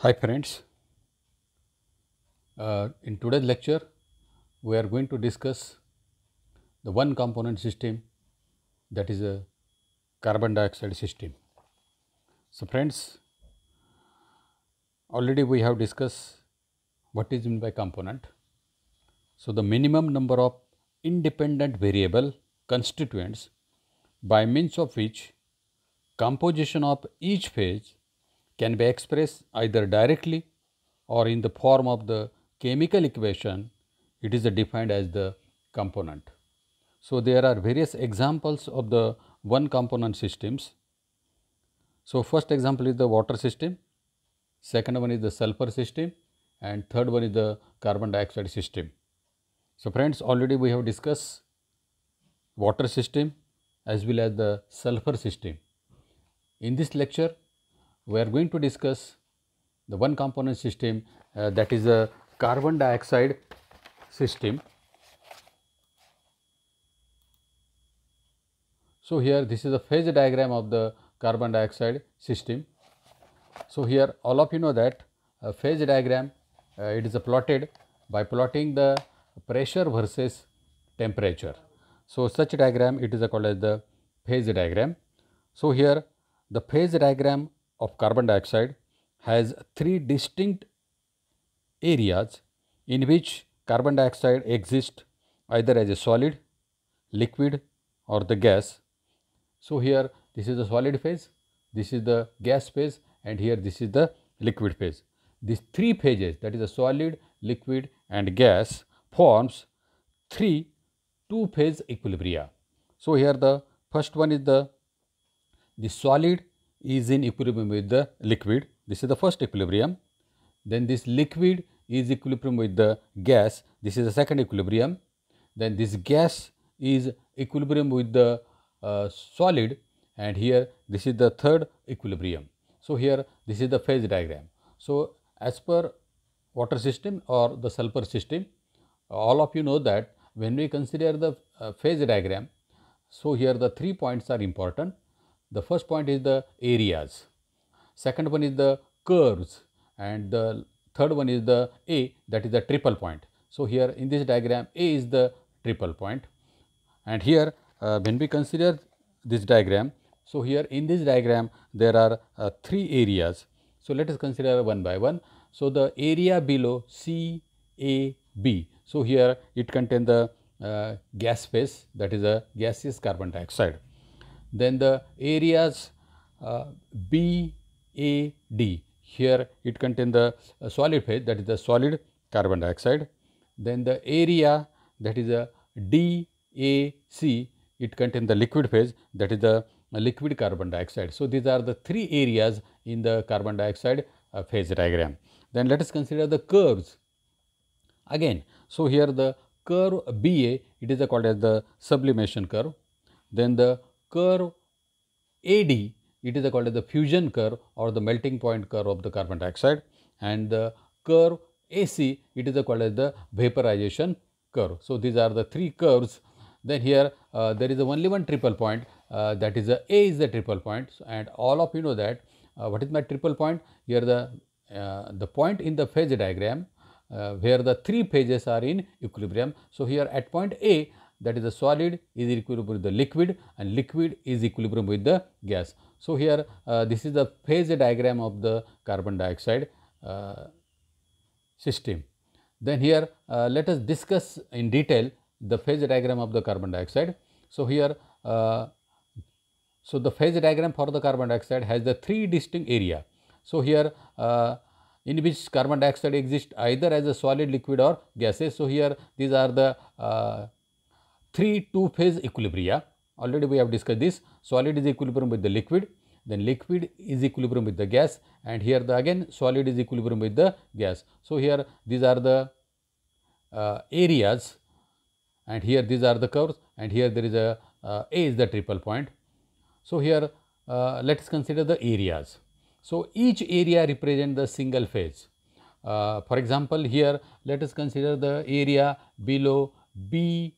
Hi friends, in today's lecture we are going to discuss the one component system, that is a carbon dioxide system. So friends, already we have discussed what is meant by component. So the minimum number of independent variable constituents by means of which composition of each phase can be expressed either directly or in the form of the chemical equation. It is defined as the component. So there are various examples of the one component systems. So first example is the water system, second one is the sulfur system, and third one is the carbon dioxide system. So friends, already we have discussed water system as well as the sulfur system. In this lecture, we are going to discuss the one component system, that is a carbon dioxide system. So here this is the phase diagram of the carbon dioxide system. So here all of you know that phase diagram, it is plotted by plotting the pressure versus temperature. So such diagram it is called as the phase diagram. So here the phase diagram of carbon dioxide has three distinct areas in which carbon dioxide exists either as a solid, liquid or the gas. So here this is the solid phase, this is the gas phase, and here this is the liquid phase. These three phases, that is the solid, liquid and gas, forms three two-phase equilibria. So here the first one is the solid is in equilibrium with the liquid. This is the first equilibrium. Then this liquid is equilibrium with the gas. This is the second equilibrium. Then this gas is equilibrium with the solid, and here this is the third equilibrium. So here this is the phase diagram. So as per water system or the sulfur system, all of you know that when we consider the phase diagram, so here the 3 points are important. The first point is the areas, second one is the curves, and the third one is the A, that is the triple point. So here in this diagram A is the triple point, and here when we consider this diagram, so here in this diagram there are three areas. So let us consider one by one. So the area below CAB, so here it contains the gas phase, that is a gaseous carbon dioxide. Then the areas BAD, here it contains the solid phase, that is the solid carbon dioxide. Then the area that is a DAC, it contains the liquid phase, that is the liquid carbon dioxide. So these are the three areas in the carbon dioxide phase diagram. Then let us consider the curves again. So here the curve BA, it is called as the sublimation curve. Then the curve AD, it is called as the fusion curve or the melting point curve of the carbon dioxide, and the curve AC, it is called as the vaporization curve. So these are the three curves. Then here there is only one triple point, that is A is the triple point, and all of you know that what is my triple point? Here the point in the phase diagram where the three phases are in equilibrium. So here at point A, that is the solid is equilibrium with the liquid, and liquid is equilibrium with the gas. So here this is the phase diagram of the carbon dioxide system. Then here let us discuss in detail the phase diagram of the carbon dioxide. So here so the phase diagram for the carbon dioxide has the three distinct area. So here in which carbon dioxide exists either as a solid, liquid or gases. So here these are the three two-phase equilibria. Already we have discussed this. Solid is equilibrium with the liquid, then liquid is equilibrium with the gas, and here the again solid is equilibrium with the gas. So here these are the areas, and here these are the curves, and here there is a is the triple point. So here let us consider the areas. So each area represents the single phase. For example, here let us consider the area below BAC,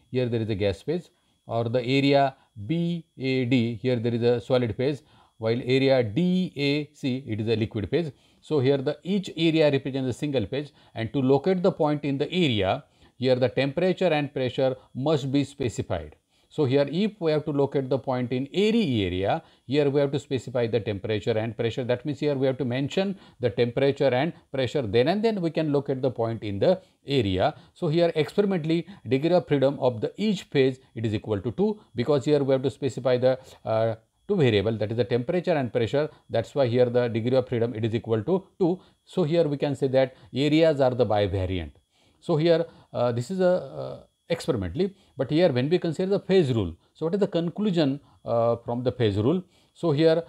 here there is a gas phase, or the area BAD, here there is a solid phase, while area DAC, it is a liquid phase. So here the each area represents a single phase, and to locate the point in the area, here the temperature and pressure must be specified. So here if we have to locate the point in any area, here we have to specify the temperature and pressure. That means here we have to mention the temperature and pressure, then and then we can locate the point in the area. So here experimentally degree of freedom of the each phase, it is equal to 2, because here we have to specify the two variable, that is the temperature and pressure. That's why here the degree of freedom, it is equal to 2. So here we can say that areas are the bivariant. So here this is a experimentally, but here when we consider the phase rule, so what is the conclusion from the phase rule? So here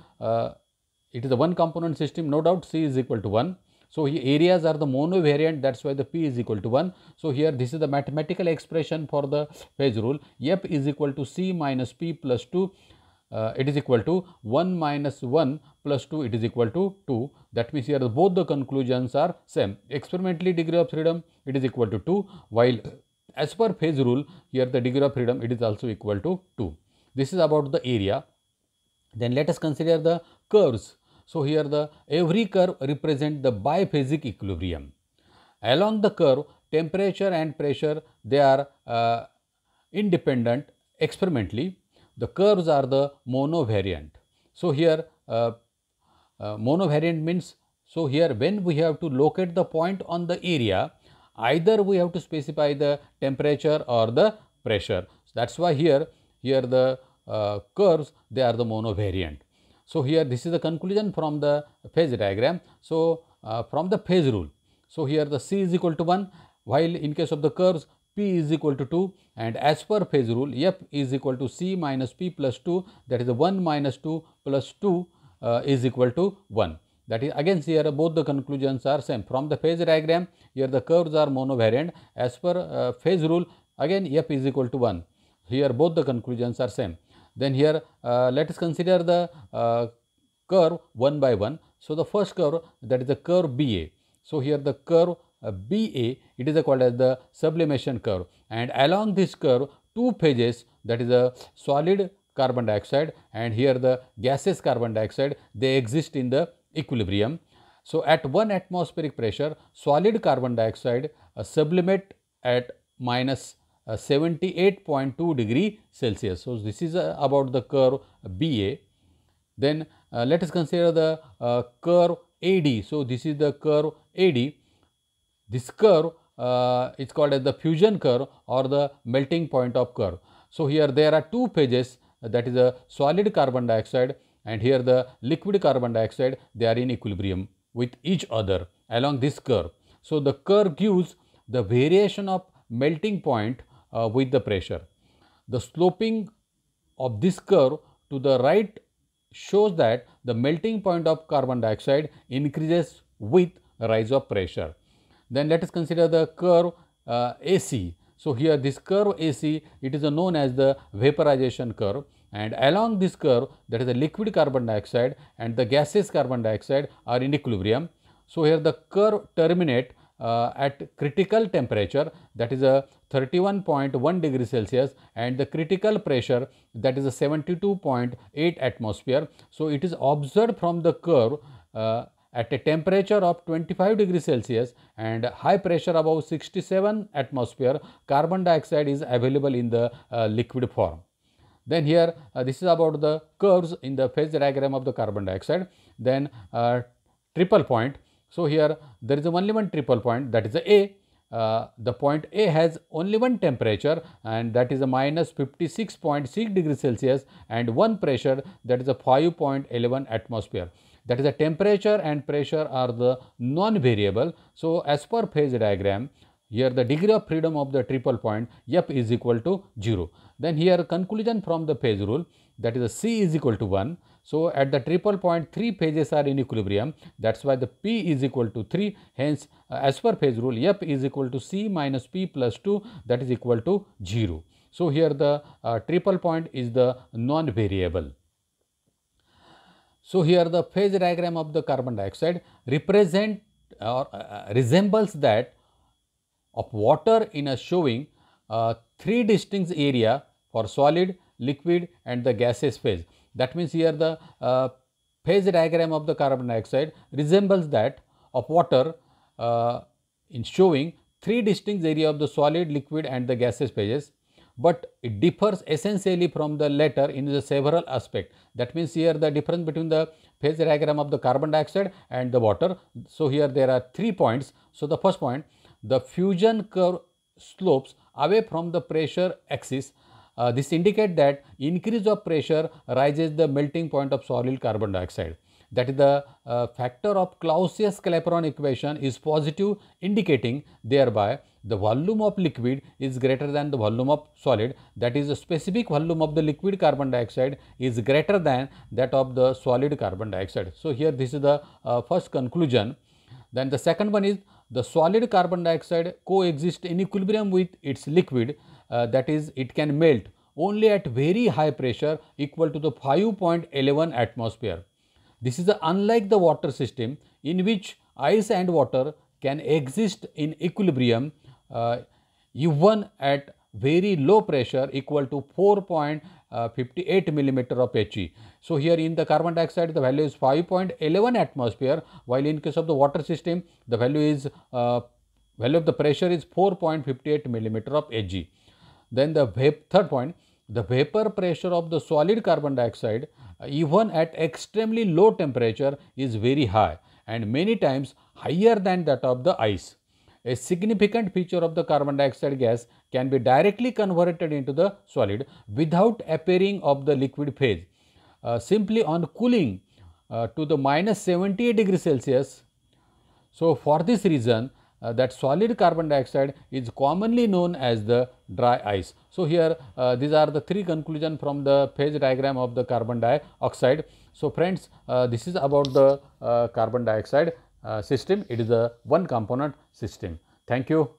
it is a one component system, no doubt C is equal to 1. So here areas are the monovariant, that's why the P is equal to 1. So here this is the mathematical expression for the phase rule. F is equal to C minus P plus 2. It is equal to 1 minus 1 plus 2, it is equal to 2. That means here both the conclusions are same. Experimentally degree of freedom, it is equal to 2, while as per phase rule, here the degree of freedom, it is also equal to 2. This is about the area. Then let us consider the curves. So here the every curve represent the biphasic equilibrium. Along the curve, temperature and pressure, they are independent experimentally. The curves are the monovariant. So here monovariant means, so here when we have to locate the point on the area, either we have to specify the temperature or the pressure. So that's why here the curves, they are the monovariant. So here this is the conclusion from the phase diagram. So from the phase rule, so here the C is equal to 1, while in case of the curves P is equal to 2, and as per phase rule F is equal to C minus P plus 2, that is the 1 minus 2 plus 2 is equal to 1. That is again here both the conclusions are same. From the phase diagram, here the curves are monovariant. As per phase rule, again F is equal to 1. Here both the conclusions are same. Then here let us consider the curve one by one. So the first curve, that is the curve BA. So here the curve BA, it is called as the sublimation curve, and along this curve two phases, that is a solid carbon dioxide and here the gaseous carbon dioxide, they exist in the equilibrium. So at 1 atmospheric pressure, solid carbon dioxide sublimate at minus 78.2 degree Celsius. So this is about the curve BA. Then let us consider the curve AD. So this is the curve AD. This curve is called as the fusion curve or the melting point of curve. So here there are two phases, that is a solid carbon dioxide and here the liquid carbon dioxide, they are in equilibrium with each other along this curve. So the curve gives the variation of melting point with the pressure. The sloping of this curve to the right shows that the melting point of carbon dioxide increases with rise of pressure. Then let us consider the curve AC. So here this curve AC, it is known as the vaporization curve, and along this curve, that is the liquid carbon dioxide and the gaseous carbon dioxide are in equilibrium. So here the curve terminate at critical temperature, that is a 31.1 degree Celsius, and the critical pressure, that is a 72.8 atmosphere. So it is observed from the curve at a temperature of 25 degrees Celsius and high pressure above 67 atmosphere, carbon dioxide is available in the liquid form. Then here this is about the curves in the phase diagram of the carbon dioxide. Then triple point. So here there is only one triple point, that is A. The point A has only one temperature and that is a minus 56.6 degrees Celsius and one pressure, that is a 5.11 atmosphere. That is the temperature and pressure are the non-variable. So as per phase diagram, here the degree of freedom of the triple point F is equal to 0. Then here conclusion from the phase rule, that is a C is equal to 1. So at the triple point, three phases are in equilibrium. That's why the P is equal to 3. Hence as per phase rule, F is equal to C minus P plus 2, that is equal to 0. So here the triple point is the non-variable. So here the phase diagram of the carbon dioxide represent or resembles that of water in a showing three distinct area for solid, liquid and the gaseous phase. That means here the phase diagram of the carbon dioxide resembles that of water in showing three distinct areas of the solid, liquid and the gaseous phases, but it differs essentially from the latter in the several aspects. That means, here the difference between the phase diagram of the carbon dioxide and the water. So, here there are 3 points. So, the first point, the fusion curve slopes away from the pressure axis. This indicates that increase of pressure rises the melting point of solid carbon dioxide. That is, the factor of Clausius-Clapeyron equation is positive, indicating thereby the volume of liquid is greater than the volume of solid. That is, the specific volume of the liquid carbon dioxide is greater than that of the solid carbon dioxide. So, here this is the first conclusion. Then the second one is the solid carbon dioxide coexists in equilibrium with its liquid, that is, it can melt only at very high pressure equal to the 5.11 atmosphere. This is unlike the water system, in which ice and water can exist in equilibrium even at very low pressure equal to 4.58 millimeter of He. So, here in the carbon dioxide the value is 5.11 atmosphere, while in case of the water system the value is value of the pressure is 4.58 millimeter of Hg. Then the third point, the vapor pressure of the solid carbon dioxide even at extremely low temperature is very high and many times higher than that of the ice. A significant feature of the carbon dioxide gas can be directly converted into the solid without appearing of the liquid phase. Simply on cooling to the minus 78 degrees Celsius. So, for this reason that solid carbon dioxide is commonly known as the dry ice. So, here these are the three conclusions from the phase diagram of the carbon dioxide. So, friends, this is about the carbon dioxide system. It is a one component system. Thank you.